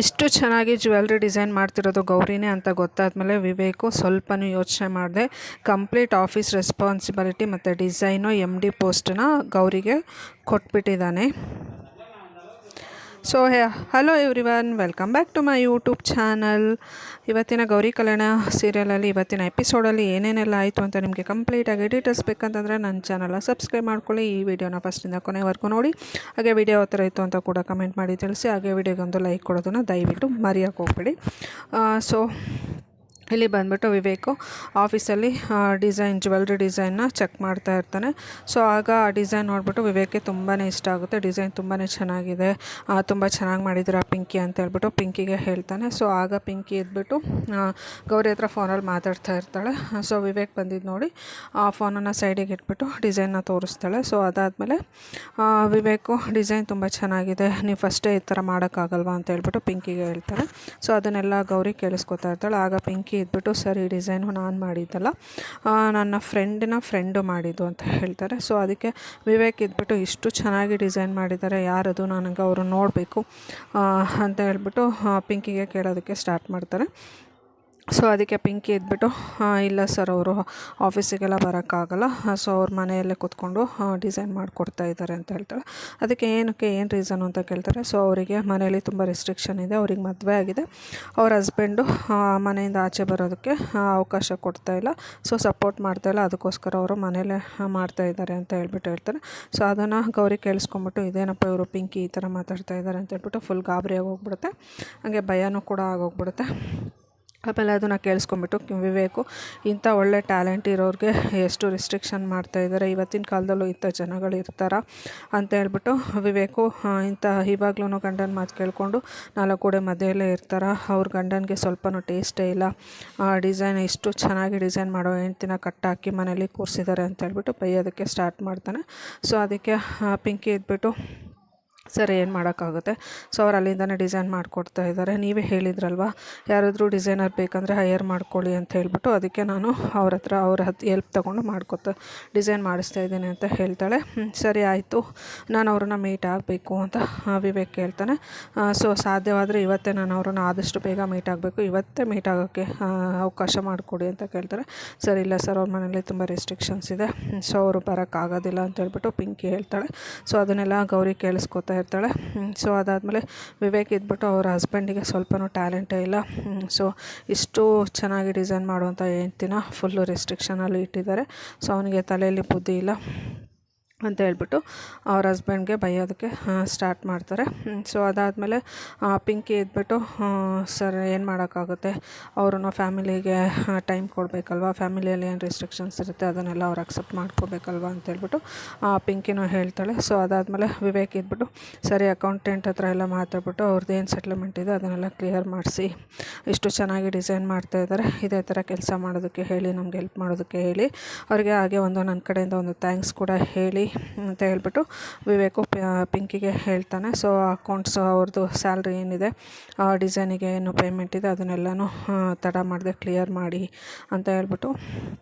ಇಷ್ಟು ಚೆನ್ನಾಗಿ jewellery design ಮಾಡ್ತಿರೋದು ಗೌರಿನೇ ಅಂತ ಗೊತ್ತಾದ್ಮೇಲೆ ವಿವೇಕು ಸ್ವಲ್ಪನೂ ಯೋಚನೆ ಮಾಡಿದೆ ಕಂಪ್ಲೀಟ್ ಆಫೀಸ್ ರೆಸ್ಪಾನ್ಸಿಬಿಲಿಟಿ ಮತ್ತು ಡಿಸೈನು MD ಪೋಸ್ಟನ್ನ ಗೌರಿಗೆ ಕೊಟ್ಬಿಟ್ಟಿದ್ದಾನೆ. So hello everyone, welcome back to my YouTube channel. ಇವತ್ತಿನ ಗೌರಿ ಕಲ್ಯಾಣ ಸೀರಿಯಲಲ್ಲಿ ಇವತ್ತಿನ ಎಪಿಸೋಡಲ್ಲಿ ಏನೇನೆಲ್ಲ ಆಯಿತು ಅಂತ ನಿಮಗೆ ಕಂಪ್ಲೀಟಾಗಿ ಡೀಟೇಲ್ಸ್ ಬೇಕಂತಂದರೆ ನನ್ನ ಚಾನಲ್ನ ಸಬ್ಸ್ಕ್ರೈಬ್ ಮಾಡ್ಕೊಳ್ಳಿ. ಈ ವಿಡಿಯೋನ ಫಸ್ಟಿಂದ ಕೊನೆವರೆಗೂ ನೋಡಿ. ಹಾಗೆ ವಿಡಿಯೋ ಯಾವ ಥರ ಇತ್ತು ಅಂತ ಕೂಡ ಕಮೆಂಟ್ ಮಾಡಿ ತಿಳಿಸಿ. ಹಾಗೆ ವಿಡಿಯೋಗೊಂದು ಲೈಕ್ ಕೊಡೋದನ್ನು ದಯವಿಟ್ಟು ಮರೆಯೋಕ್ಕೆ ಹೋಗ್ಬೇಡಿ. ಸೊ ಇಲ್ಲಿ ಬಂದುಬಿಟ್ಟು ವಿವೇಕು ಆಫೀಸಲ್ಲಿ ಜ್ಯುವೆಲ್ರಿ ಡಿಸೈನ್ನ ಚೆಕ್ ಮಾಡ್ತಾ ಇರ್ತಾನೆ. ಸೊ ಆಗ ಆ ಡಿಸೈನ್ ನೋಡಿಬಿಟ್ಟು ವಿವೇಕ್ಗೆ ತುಂಬಾ ಇಷ್ಟ ಆಗುತ್ತೆ. ಡಿಸೈನ್ ತುಂಬಾ ಚೆನ್ನಾಗಿದೆ, ತುಂಬ ಚೆನ್ನಾಗಿ ಮಾಡಿದ್ದೀರಾ ಪಿಂಕಿ ಅಂತ ಹೇಳ್ಬಿಟ್ಟು ಪಿಂಕಿಗೆ ಹೇಳ್ತಾನೆ. ಸೊ ಆಗ ಪಿಂಕಿ ಇದ್ಬಿಟ್ಟು ಗೌರಿ ಹತ್ರ ಫೋನಲ್ಲಿ ಮಾತಾಡ್ತಾ ಇರ್ತಾಳೆ. ಸೊ ವಿವೇಕ್ ಬಂದಿದ್ದು ನೋಡಿ ಆ ಫೋನನ್ನು ಸೈಡಿಗೆ ಇಟ್ಬಿಟ್ಟು ಡಿಸೈನ್ನ ತೋರಿಸ್ತಾಳೆ. ಸೊ ಅದಾದಮೇಲೆ ವಿವೇಕು ಡಿಸೈನ್ ತುಂಬ ಚೆನ್ನಾಗಿದೆ, ನೀವು ಫಸ್ಟೇ ಈ ಥರ ಮಾಡೋಕ್ಕಾಗಲ್ವಾ ಅಂತ ಹೇಳ್ಬಿಟ್ಟು ಪಿಂಕಿಗೆ ಹೇಳ್ತಾರೆ. ಸೊ ಅದನ್ನೆಲ್ಲ ಗೌರಿ ಕೇಳಿಸ್ಕೊತಾ ಇರ್ತಾಳೆ. ಆಗ ಪಿಂಕಿ ಇದ್ಬಿಟ್ಟು ಸರ್ ಈ ಡಿಸೈನು ನಾನು ಮಾಡಿದ್ದಲ್ಲ, ನನ್ನ ಫ್ರೆಂಡು ಮಾಡಿದ್ದು ಅಂತ ಹೇಳ್ತಾರೆ. ಸೊ ಅದಕ್ಕೆ ವಿವೇಕ್ ಇದ್ಬಿಟ್ಟು ಇಷ್ಟು ಚೆನ್ನಾಗಿ ಡಿಸೈನ್ ಮಾಡಿದ್ದಾರೆ, ಯಾರದು, ನನಗೆ ಅವರು ನೋಡಬೇಕು ಅಂತ ಹೇಳ್ಬಿಟ್ಟು ಪಿಂಕಿಗೆ ಕೇಳೋದಕ್ಕೆ ಸ್ಟಾರ್ಟ್ ಮಾಡ್ತಾರೆ. ಸೊ ಅದಕ್ಕೆ ಪಿಂಕಿ ಇದ್ಬಿಟ್ಟು ಇಲ್ಲ ಸರ್, ಅವರು ಆಫೀಸಿಗೆಲ್ಲ ಬರೋಕ್ಕಾಗಲ್ಲ, ಸೊ ಅವ್ರ ಮನೆಯಲ್ಲೇ ಕೂತ್ಕೊಂಡು ಡಿಸೈನ್ ಮಾಡಿಕೊಡ್ತಾ ಇದ್ದಾರೆ ಅಂತ ಹೇಳ್ತಾಳೆ. ಅದಕ್ಕೆ ಏನು ರೀಸನು ಅಂತ ಕೇಳ್ತಾರೆ. ಸೊ ಅವರಿಗೆ ಮನೆಯಲ್ಲಿ ತುಂಬ ರೆಸ್ಟ್ರಿಕ್ಷನ್ ಇದೆ, ಅವ್ರಿಗೆ ಮದುವೆ ಆಗಿದೆ, ಅವ್ರ ಹಸ್ಬೆಂಡು ಮನೆಯಿಂದ ಆಚೆ ಬರೋದಕ್ಕೆ ಅವಕಾಶ ಕೊಡ್ತಾಯಿಲ್ಲ, ಸೊ ಸಪೋರ್ಟ್ ಮಾಡ್ತಾಯಿಲ್ಲ, ಅದಕ್ಕೋಸ್ಕರ ಅವರು ಮನೇಲೇ ಮಾಡ್ತಾಯಿದ್ದಾರೆ ಅಂತ ಹೇಳ್ತಾರೆ. ಸೊ ಅದನ್ನು ಗೌರಿ ಕೇಳಿಸ್ಕೊಂಬಿಟ್ಟು ಇದೇನಪ್ಪ ಇವರು ಪಿಂಕಿ ಈ ಥರ ಮಾತಾಡ್ತಾ ಇದ್ದಾರೆ ಅಂತ ಹೇಳ್ಬಿಟ್ಟು ಫುಲ್ ಗಾಬರಿಯಾಗಿ ಹೋಗ್ಬಿಡುತ್ತೆ. ಹಾಗೆ ಭಯನೂ ಕೂಡ ಆಗೋಗ್ಬಿಡುತ್ತೆ. ಆಮೇಲೆ ಅದನ್ನು ಕೇಳಿಸ್ಕೊಂಬಿಟ್ಟು ವಿವೇಕು ಇಂಥ ಒಳ್ಳೆ ಟ್ಯಾಲೆಂಟ್ ಇರೋರಿಗೆ ಎಷ್ಟು ರಿಸ್ಟ್ರಿಕ್ಷನ್ ಮಾಡ್ತಾಯಿದ್ದಾರೆ, ಇವತ್ತಿನ ಕಾಲದಲ್ಲೂ ಇಂಥ ಜನಗಳು ಇರ್ತಾರ ಅಂತ ಹೇಳ್ಬಿಟ್ಟು ವಿವೇಕು ಇವಾಗ್ಲೂ ಗಂಡನ ಮಾತು ಕೇಳಿಕೊಂಡು 4 ಗೋಡೆ ಮಧ್ಯೆಯಲ್ಲೇ ಇರ್ತಾರ, ಅವ್ರ ಗಂಡನಿಗೆ ಸ್ವಲ್ಪನೂ ಟೇಸ್ಟೇ ಇಲ್ಲ, ಡಿಸೈನ್ ಇಷ್ಟು ಚೆನ್ನಾಗಿ ಡಿಸೈನ್ ಮಾಡೋ ಹೆಂಡ್ತಿನ ಕಟ್ಟಾಕಿ ಮನೇಲಿ ಕೂರಿಸಿದ್ದಾರೆ ಅಂತ ಹೇಳ್ಬಿಟ್ಟು ಬೈಯೋದಕ್ಕೆ ಸ್ಟಾರ್ಟ್ ಮಾಡ್ತಾನೆ. ಸೊ ಅದಕ್ಕೆ ಪಿಂಕಿ ಇದ್ಬಿಟ್ಟು ಸರ್ ಏನು ಮಾಡೋಕ್ಕಾಗುತ್ತೆ, ಸೊ ಅವ್ರು ಅಲ್ಲಿಂದನೇ ಡಿಸೈನ್ ಮಾಡಿಕೊಡ್ತಾ ಇದ್ದಾರೆ, ನೀವೇ ಹೇಳಿದ್ರಲ್ವ ಯಾರಾದರೂ ಡಿಸೈನರ್ ಬೇಕಂದರೆ ಹೈಯರ್ ಮಾಡ್ಕೊಳ್ಳಿ ಅಂತ ಹೇಳ್ಬಿಟ್ಟು ಅದಕ್ಕೆ ನಾನು ಅವ್ರ ಹತ್ರ ಹೆಲ್ಪ್ ತೊಗೊಂಡು ಡಿಸೈನ್ ಮಾಡಿಸ್ತಾ ಇದ್ದೀನಿ ಅಂತ ಹೇಳ್ತಾಳೆ. ಸರಿ ಆಯಿತು, ನಾನು ಅವ್ರನ್ನ ಮೀಟ್ ಆಗಬೇಕು ಅಂತ ವಿವೇಕ್ ಹೇಳ್ತಾನೆ. ಸೊ ಸಾಧ್ಯವಾದರೆ ಇವತ್ತೇ ನಾನು ಅವ್ರನ್ನ ಆದಷ್ಟು ಬೇಗ ಮೀಟ್ ಆಗಬೇಕು, ಇವತ್ತೇ ಮೀಟ್ ಆಗೋಕ್ಕೆ ಅವಕಾಶ ಮಾಡಿಕೊಡಿ ಅಂತ ಕೇಳ್ತಾರೆ. ಸರ್ ಇಲ್ಲ ಸರ್, ಅವ್ರ ಮನೇಲಿ ತುಂಬ ರೆಸ್ಟ್ರಿಕ್ಷನ್ಸ್ ಇದೆ, ಸೊ ಅವರು ಬರೋಕ್ಕಾಗೋದಿಲ್ಲ ಅಂತ ಹೇಳ್ಬಿಟ್ಟು ಪಿಂಕಿ ಹೇಳ್ತಾಳೆ. ಸೊ ಅದನ್ನೆಲ್ಲ ಗೌರಿ ಕೇಳಿಸ್ಕೊತಾ ಇರ್ತಾಳೆ. ಸೊ ಅದಾದಮೇಲೆ ವಿವೇಕ್ ಇದ್ಬಿಟ್ಟು ಅವ್ರ ಹಸ್ಬೆಂಡಿಗೆ ಸ್ವಲ್ಪನೂ ಟ್ಯಾಲೆಂಟೇ ಇಲ್ಲ, ಸೊ ಇಷ್ಟು ಚೆನ್ನಾಗಿ ಡಿಸೈನ್ ಮಾಡುವಂಥ ಹೆಂಡ್ತಿನ ಫುಲ್ಲು ರೆಸ್ಟ್ರಿಕ್ಷನಲ್ಲಿ ಇಟ್ಟಿದ್ದಾರೆ, ಸೊ ಅವನಿಗೆ ತಲೆಯಲ್ಲಿ ಬುದ್ಧಿ ಇಲ್ಲ ಅಂತ ಹೇಳ್ಬಿಟ್ಟು ಅವ್ರ ಹಸ್ಬೆಂಡ್ಗೆ ಬೈಯೋದಕ್ಕೆ ಸ್ಟಾರ್ಟ್ ಮಾಡ್ತಾರೆ. ಸೊ ಅದಾದಮೇಲೆ ಪಿಂಕಿ ಇದ್ಬಿಟ್ಟು ಸರ್ ಏನು ಮಾಡೋಕ್ಕಾಗುತ್ತೆ, ಅವ್ರನ್ನ ಫ್ಯಾಮಿಲಿಗೆ ಟೈಮ್ ಕೊಡಬೇಕಲ್ವ, ಫ್ಯಾಮಿಲಿಯಲ್ಲಿ ಏನು ರೆಸ್ಟ್ರಿಕ್ಷನ್ಸ್ ಇರುತ್ತೆ ಅದನ್ನೆಲ್ಲ ಅವ್ರು ಅಕ್ಸೆಪ್ಟ್ ಮಾಡ್ಕೋಬೇಕಲ್ವ ಅಂತ ಹೇಳ್ಬಿಟ್ಟು ಪಿಂಕಿನೂ ಹೇಳ್ತಾಳೆ. ಸೊ ಅದಾದಮೇಲೆ ವಿವೇಕ್ ಇದ್ಬಿಟ್ಟು ಸರಿ ಅಕೌಂಟೆಂಟ್ ಹತ್ರ ಎಲ್ಲ ಮಾತಾಡ್ಬಿಟ್ಟು ಅವ್ರದ್ದು ಏನು ಸೆಟ್ಲ್ಮೆಂಟ್ ಇದೆ ಅದನ್ನೆಲ್ಲ ಕ್ಲಿಯರ್ ಮಾಡಿಸಿ, ಇಷ್ಟು ಚೆನ್ನಾಗಿ ಡಿಸೈನ್ ಮಾಡ್ತಾಯಿದ್ದಾರೆ, ಇದೇ ಥರ ಕೆಲಸ ಮಾಡೋದಕ್ಕೆ ಹೇಳಿ, ನಮ್ಗೆ ಹೆಲ್ಪ್ ಮಾಡೋದಕ್ಕೆ ಹೇಳಿ, ಅವರಿಗೆ ಹಾಗೆ ನನ್ನ ಕಡೆಯಿಂದ ಒಂದು ಥ್ಯಾಂಕ್ಸ್ ಕೂಡ ಹೇಳಿ ಅಂತ ಹೇಳ್ಬಿಟ್ಟು ವಿವೇಕು ಪಿಂಕಿಗೆ ಹೇಳ್ತಾನೆ. ಸೊ ಅಕೌಂಟ್ಸ್ ಅವ್ರದ್ದು ಸ್ಯಾಲ್ರಿ ಏನಿದೆ, ಡಿಸೈನಿಗೆ ಏನು ಪೇಮೆಂಟ್ ಇದೆ ಅದನ್ನೆಲ್ಲನೂ ತಡ ಮಾಡದೆ ಕ್ಲಿಯರ್ ಮಾಡಿ ಅಂತ ಹೇಳ್ಬಿಟ್ಟು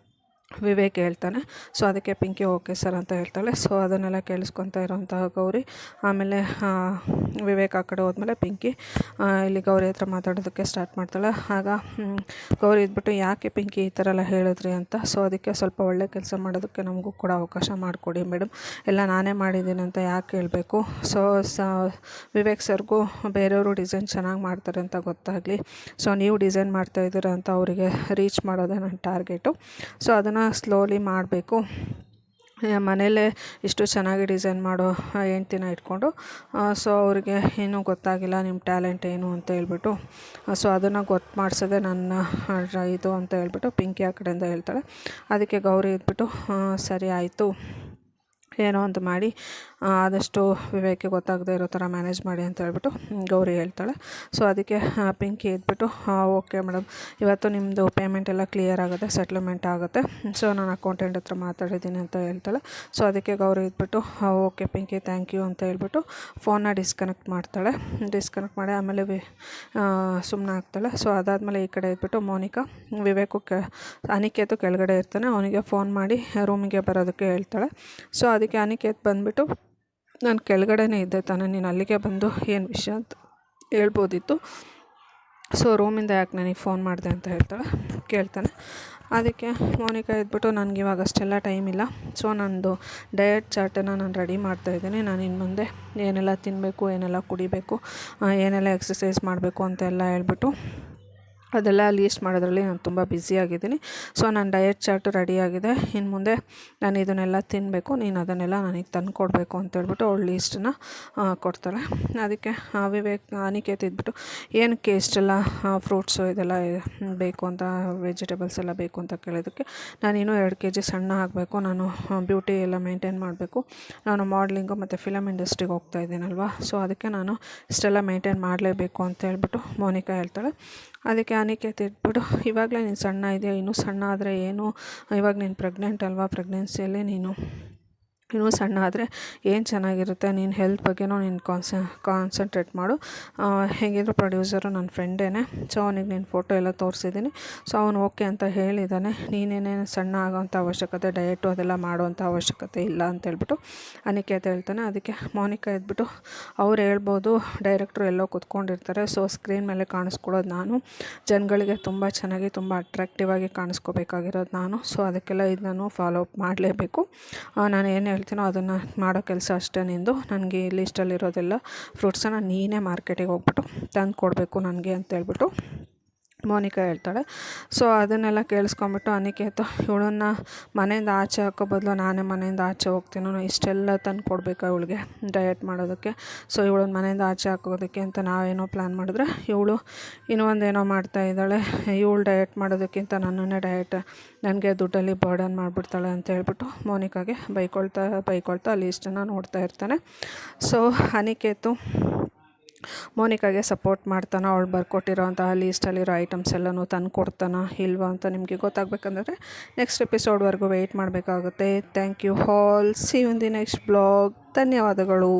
ವಿವೇಕ್ ಹೇಳ್ತಾನೆ. ಸೊ ಅದಕ್ಕೆ ಪಿಂಕಿ ಓಕೆ ಸರ್ ಅಂತ ಹೇಳ್ತಾಳೆ. ಸೊ ಅದನ್ನೆಲ್ಲ ಕೇಳಿಸ್ಕೊತಾ ಇರೋಂತಹ ಗೌರಿ ಆಮೇಲೆ ವಿವೇಕ್ ಆ ಕಡೆ ಹೋದ್ಮೇಲೆ ಪಿಂಕಿ ಇಲ್ಲಿ ಗೌರಿ ಹತ್ರ ಮಾತಾಡೋದಕ್ಕೆ ಸ್ಟಾರ್ಟ್ ಮಾಡ್ತಾಳೆ. ಆಗ ಗೌರಿ ಇದ್ಬಿಟ್ಟು ಯಾಕೆ ಪಿಂಕಿ ಈ ಥರ ಎಲ್ಲ ಹೇಳಿದ್ರಿ ಅಂತ. ಸೊ ಅದಕ್ಕೆ ಸ್ವಲ್ಪ ಒಳ್ಳೆ ಕೆಲಸ ಮಾಡೋದಕ್ಕೆ ನಮಗೂ ಕೂಡ ಅವಕಾಶ ಮಾಡಿಕೊಡಿ ಮೇಡಮ್, ಎಲ್ಲ ನಾನೇ ಮಾಡಿದ್ದೀನಿ ಅಂತ ಯಾಕೆ ಹೇಳಬೇಕು. ಸೊ ವಿವೇಕ್ ಸರ್ಗೂ ಬೇರೆಯವರು ಡಿಸೈನ್ ಚೆನ್ನಾಗಿ ಮಾಡ್ತಾರೆ ಅಂತ ಗೊತ್ತಾಗಲಿ, ಸೊ ನೀವು ಡಿಸೈನ್ ಮಾಡ್ತಾಯಿದ್ದೀರ ಅಂತ ಅವರಿಗೆ ರೀಚ್ ಮಾಡೋದೇ ನನ್ನ ಟಾರ್ಗೆಟು. ಸೊ ಅದನ್ನು ಸ್ಲೋಲಿ ಮಾಡಬೇಕು, ಮನೇಲೇ ಇಷ್ಟು ಚೆನ್ನಾಗಿ ಡಿಸೈನ್ ಮಾಡೋ ಹೆಂಡ್ತಿನ ಇಟ್ಕೊಂಡು ಸೊ ಅವ್ರಿಗೆ ಏನೂ ಗೊತ್ತಾಗಿಲ್ಲ ನಿಮ್ಮ ಟ್ಯಾಲೆಂಟ್ ಏನು ಅಂತ ಹೇಳ್ಬಿಟ್ಟು ಸೊ ಅದನ್ನು ಗೊತ್ತು ಮಾಡಿಸೋದೆ ನನ್ನ ಇದು ಅಂತ ಹೇಳ್ಬಿಟ್ಟು ಪಿಂಕಿ ಆ ಕಡೆಯಿಂದ ಹೇಳ್ತಾಳೆ. ಅದಕ್ಕೆ ಗೌರಿ ಇದ್ಬಿಟ್ಟು ಸರಿ ಆಯಿತು ಏನೋ ಅಂತ ಮಾಡಿ ಆದಷ್ಟು ವಿವೇಕ್ಗೆ ಗೊತ್ತಾಗದೇ ಇರೋ ಥರ ಮ್ಯಾನೇಜ್ ಮಾಡಿ ಅಂತ ಹೇಳ್ಬಿಟ್ಟು ಗೌರಿ ಹೇಳ್ತಾಳೆ. ಸೊ ಅದಕ್ಕೆ ಪಿಂಕಿ ಇದ್ಬಿಟ್ಟು ಓಕೆ ಮೇಡಮ್, ಇವತ್ತು ನಿಮ್ಮದು ಪೇಮೆಂಟ್ ಎಲ್ಲ ಕ್ಲಿಯರ್ ಆಗುತ್ತೆ, ಸೆಟ್ಲ್ಮೆಂಟ್ ಆಗುತ್ತೆ, ಸೊ ನಾನು ಅಕೌಂಟೆಂಟ್ ಹತ್ರ ಮಾತಾಡಿದ್ದೀನಿ ಅಂತ ಹೇಳ್ತಾಳೆ. ಸೊ ಅದಕ್ಕೆ ಗೌರಿ ಇದ್ಬಿಟ್ಟು ಓಕೆ ಪಿಂಕಿ ಥ್ಯಾಂಕ್ ಯು ಅಂತ ಹೇಳ್ಬಿಟ್ಟು ಫೋನ್ನ ಡಿಸ್ಕನೆಕ್ಟ್ ಮಾಡಿ ಆಮೇಲೆ ಸುಮ್ಮನೆ ಆಗ್ತಾಳೆ. ಸೊ ಅದಾದಮೇಲೆ ಈ ಕಡೆ ಇದ್ಬಿಟ್ಟು ಮೋನಿಕಾ ವಿವೇಕು ಅನಿಕೇತು ಕೆಳಗಡೆ ಇರ್ತಾನೆ, ಅವನಿಗೆ ಫೋನ್ ಮಾಡಿ ರೂಮಿಗೆ ಬರೋದಕ್ಕೆ ಹೇಳ್ತಾಳೆ. ಸೊ ಅದಕ್ಕೆ ಅನಿಕೇತ್ ಬಂದುಬಿಟ್ಟು ನಾನು ಕೆಳಗಡೆನೇ ಇದ್ದೆ ತಾನೆ, ನೀನು ಅಲ್ಲಿಗೆ ಬಂದು ಏನು ವಿಷಯ ಅಂತ ಹೇಳ್ಬೋದಿತ್ತು. ಸೊ ರೂಮಿಂದ ಯಾಕೆ ನನಗೆ ಫೋನ್ ಮಾಡಿದೆ ಅಂತ ಕೇಳ್ತಾನೆ. ಅದಕ್ಕೆ ಮೋನಿಕಾ ಎದ್ಬಿಟ್ಟು ನನಗಿವಾಗ ಅಷ್ಟೆಲ್ಲ ಟೈಮ್ ಇಲ್ಲ, ಸೊ ನಂದು ಡಯಟ್ ಚಾರ್ಟನ್ನು ನಾನು ರೆಡಿ ಮಾಡ್ತಾಯಿದ್ದೀನಿ. ನಾನು ಇನ್ನು ಮುಂದೆ ಏನೆಲ್ಲ ತಿನ್ನಬೇಕು, ಏನೆಲ್ಲ ಕುಡಿಬೇಕು, ಏನೆಲ್ಲ ಎಕ್ಸಸೈಸ್ ಮಾಡಬೇಕು ಅಂತೆಲ್ಲ ಹೇಳ್ಬಿಟ್ಟು ಅದೆಲ್ಲ ಲೀಸ್ಟ್ ಮಾಡೋದ್ರಲ್ಲಿ ನಾನು ತುಂಬ ಬ್ಯುಸಿಯಾಗಿದ್ದೀನಿ. ಸೊ ನನ್ನ ಡಯಟ್ ಚಾರ್ಟು ರೆಡಿಯಾಗಿದೆ. ಇನ್ನು ಮುಂದೆ ನಾನು ಇದನ್ನೆಲ್ಲ ತಿನ್ನಬೇಕು, ನೀನು ಅದನ್ನೆಲ್ಲ ನನಗೆ ತಂದು ಕೊಡಬೇಕು ಅಂತೇಳ್ಬಿಟ್ಟು ಅವಳು ಲೀಸ್ಟನ್ನು ಕೊಡ್ತಾಳೆ. ಅದಕ್ಕೆ ಅನಿಕೇತ್ ಇದ್ಬಿಟ್ಟು ಏನಕ್ಕೆ ಇಷ್ಟೆಲ್ಲ ಫ್ರೂಟ್ಸು ಇದೆಲ್ಲ ಬೇಕು ಅಂತ, ವೆಜಿಟೇಬಲ್ಸ್ ಎಲ್ಲ ಬೇಕು ಅಂತ ಕೇಳೋದಕ್ಕೆ, ನಾನಿನ್ನೂ 2 kg ಸಣ್ಣ ಆಗಬೇಕು, ನಾನು ಬ್ಯೂಟಿ ಎಲ್ಲ ಮೇಂಟೈನ್ ಮಾಡಬೇಕು, ನಾನು ಮಾಡಲಿಂಗು ಮತ್ತು ಫಿಲಮ್ ಇಂಡಸ್ಟ್ರಿಗೆ ಹೋಗ್ತಾ ಇದ್ದೀನಲ್ವ, ಸೊ ಅದಕ್ಕೆ ನಾನು ಇಷ್ಟೆಲ್ಲ ಮೇಂಟೈನ್ ಮಾಡಲೇಬೇಕು ಅಂತ ಹೇಳ್ಬಿಟ್ಟು ಮೋನಿಕಾ ಹೇಳ್ತಾಳೆ. ಅದಕ್ಕೆ ಅನಿಕೇತ್ ಇಟ್ಬಿಟ್ಟು, ಇವಾಗಲೇ ನೀನು ಸಣ್ಣ ಇದೆಯಾ, ಇನ್ನೂ ಸಣ್ಣ ಆದರೆ ಏನು, ಇವಾಗ ನೀನು ಪ್ರೆಗ್ನೆಂಟ್ ಅಲ್ವಾ, ಪ್ರೆಗ್ನೆನ್ಸಿಯಲ್ಲಿ ನೀನು ಇನ್ನೂ ಸಣ್ಣ ಆದರೆ ಏನು ಚೆನ್ನಾಗಿರುತ್ತೆ, ನೀನು ಹೆಲ್ತ್ ಬಗ್ಗೆನೂ ನೀನು ಕಾನ್ಸಂಟ್ರೇಟ್ ಮಾಡು. ಹೇಗಿದ್ರು ಪ್ರೊಡ್ಯೂಸರು ನನ್ನ ಫ್ರೆಂಡೇನೆ, ಸೊ ಅವನಿಗೆ ನೀನು ಫೋಟೋ ಎಲ್ಲ ತೋರಿಸಿದ್ದೀನಿ, ಸೊ ಅವನು ಓಕೆ ಅಂತ ಹೇಳಿದ್ದಾನೆ. ನೀನೇನೇನು ಸಣ್ಣ ಆಗೋವಂಥ ಅವಶ್ಯಕತೆ, ಡಯಟು ಅದೆಲ್ಲ ಮಾಡೋವಂಥ ಅವಶ್ಯಕತೆ ಇಲ್ಲ ಅಂತೇಳ್ಬಿಟ್ಟು ಅನಿಕೇತ್ ಹೇಳ್ತಾನೆ. ಅದಕ್ಕೆ ಮೋನಿಕಾ ಎದ್ಬಿಟ್ಟು, ಅವ್ರು ಹೇಳ್ಬೋದು ಡೈರೆಕ್ಟ್ರು ಎಲ್ಲೋ ಕೂತ್ಕೊಂಡಿರ್ತಾರೆ, ಸೊ ಸ್ಕ್ರೀನ್ ಮೇಲೆ ಕಾಣಿಸ್ಕೊಳೋದು ನಾನು, ಜನಗಳಿಗೆ ತುಂಬ ಚೆನ್ನಾಗಿ ತುಂಬ ಅಟ್ರಾಕ್ಟಿವ್ ಆಗಿ ಕಾಣಿಸ್ಕೋಬೇಕಾಗಿರೋದು ನಾನು, ಸೊ ಅದಕ್ಕೆಲ್ಲ ಇದು ನಾನು ಫಾಲೋ ಅಪ್ ಮಾಡಲೇಬೇಕು. ನಾನು ಏನು ಹೇಳ್ತೀನೋ ಅದನ್ನು ಮಾಡೋ ಕೆಲಸ ಅಷ್ಟೇ ನಿಂದು. ನನಗೆ ಲಿಸ್ಟಲ್ಲಿರೋದೆಲ್ಲ ಫ್ರೂಟ್ಸನ್ನು ನೀನೇ ಮಾರ್ಕೆಟಿಗೆ ಹೋಗ್ಬಿಟ್ಟು ತಂದು ಕೊಡಬೇಕು ನನಗೆ ಅಂತೇಳ್ಬಿಟ್ಟು ಮೋನಿಕಾ ಹೇಳ್ತಾಳೆ. ಸೊ ಅದನ್ನೆಲ್ಲ ಕೇಳಿಸ್ಕೊಂಬಿಟ್ಟು ಅನಿಕೇತ್, ಇವಳನ್ನ ಮನೆಯಿಂದ ಆಚೆ ಹಾಕೋ ಬದಲು ನಾನೇ ಮನೆಯಿಂದ ಆಚೆ ಹೋಗ್ತೀನೋ, ಇಷ್ಟೆಲ್ಲ ತಂದು ಕೊಡಬೇಕಾ ಇವಳಿಗೆ ಡಯಟ್ ಮಾಡೋದಕ್ಕೆ, ಸೊ ಇವಳನ್ನ ಮನೆಯಿಂದ ಆಚೆ ಹಾಕೋದಕ್ಕೆ ಅಂತ ನಾವೇನೋ ಪ್ಲ್ಯಾನ್ ಮಾಡಿದ್ರೆ ಇವಳು ಇನ್ನೊಂದೇನೋ ಮಾಡ್ತಾಯಿದ್ದಾಳೆ, ಇವಳು ಡಯಟ್ ಮಾಡೋದಕ್ಕಿಂತ ನನ್ನನ್ನೇ ನನಗೆ ದುಡ್ಡಲ್ಲಿ ಬರ್ಡನ್ ಮಾಡಿಬಿಡ್ತಾಳೆ ಅಂತ ಹೇಳ್ಬಿಟ್ಟು ಮೋನಿಕಾಗೆ ಬೈಕೊಳ್ತಾ ಲೀಸ್ಟನ್ನು ನೋಡ್ತಾ ಇರ್ತಾನೆ. ಸೊ ಅನಿಕೇತು ಮೋನಿಕಾಗೆ ಸಪೋರ್ಟ್ ಮಾಡ್ತಾನೆ, ಅವಳು ಬರ್ಕೊಟ್ಟಿರೋಂತಹ ಲೀಸ್ಟಲ್ಲಿರೋ ಐಟಮ್ಸ್ ಎಲ್ಲನೂ ತಂದು ಕೊಡ್ತಾನೆ ಇಲ್ವಾ ಅಂತ ನಿಮಗೆ ಗೊತ್ತಾಗಬೇಕಂದ್ರೆ ನೆಕ್ಸ್ಟ್ ಎಪಿಸೋಡ್ವರೆಗೂ ವೆಯ್ಟ್ ಮಾಡಬೇಕಾಗುತ್ತೆ. Thank you all, see you in the next blog. ಧನ್ಯವಾದಗಳು.